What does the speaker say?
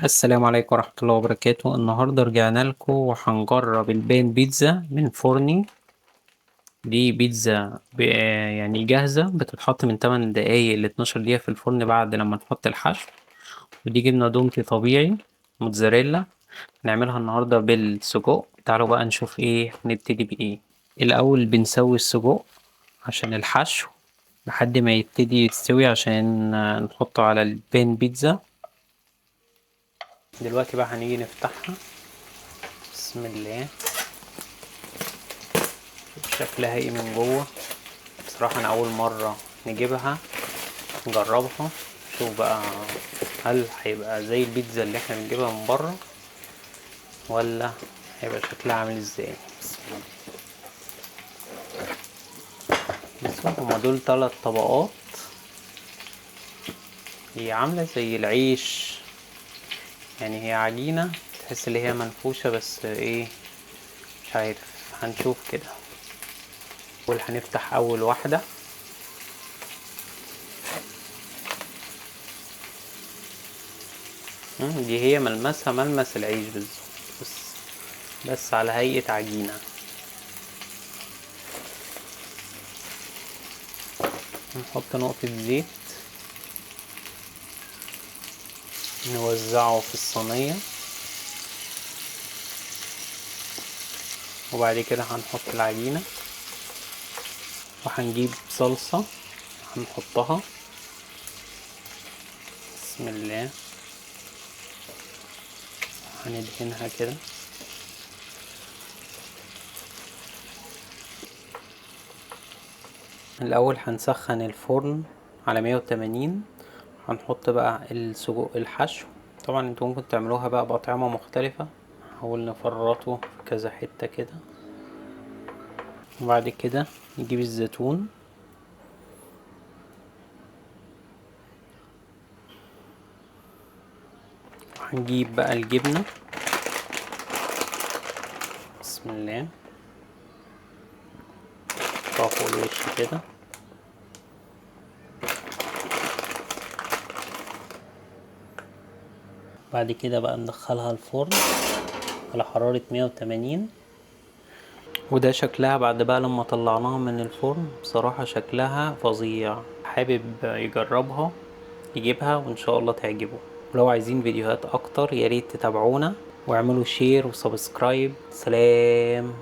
السلام عليكم ورحمة الله وبركاته. النهاردة رجعنا لكم وهنجرب البان بيتزا من فرني. دي بيتزا يعني جاهزة، بتتحط من 8 دقايق ل 12 دقيقة في الفرن بعد لما نحط الحشو. ودي جبنة دومتي طبيعي موتزاريلا. هنعملها النهاردة بالسجق. تعالوا بقى نشوف ايه، نبتدي بايه. الأول بنسوي السجق عشان الحشو لحد ما يبتدي يستوي عشان نحطه على البان بيتزا. دلوقتي بقى هنيجي نفتحها. بسم الله. شكلها ايه من جوه؟ بصراحة انا اول مرة نجيبها نجربها. شوف بقى، هل هيبقى زي البيتزا اللي احنا بنجيبها من بره ولا هيبقى شكلها عامل ازاي؟ بسم الله. بصوا، هما دول 3 طبقات. هي عاملة زي العيش، يعني هي عجينة تحس ان هي منفوشة، بس ايه مش عارف، هنشوف كده. هنفتح اول واحدة. دي هي ملمسها ملمس العيش بالظبط، بس على هيئة عجينة. نحط نقطة زيت، نوزعه في الصينية، وبعد كده هنحط العجينة وهنجيب صلصة هنحطها. بسم الله. هندهنها كده. الأول هنسخن الفرن على 180. هنحط بقى السجق الحشو. طبعا انتوا ممكن تعملوها بقى بأطعمة مختلفة. نحاول نفرطه في كذا حتة كده، وبعد كده نجيب الزيتون وهنجيب بقى الجبنة. بسم الله. نحطها فوق الوش كده. بعد كده بقى ندخلها الفرن على حرارة 180. وده شكلها بعد بقى لما طلعناها من الفرن. بصراحة شكلها فظيع. حابب يجربها يجيبها وان شاء الله تعجبه. ولو عايزين فيديوهات اكتر ياريت تتابعونا واعملوا شير وسبسكرايب. سلام.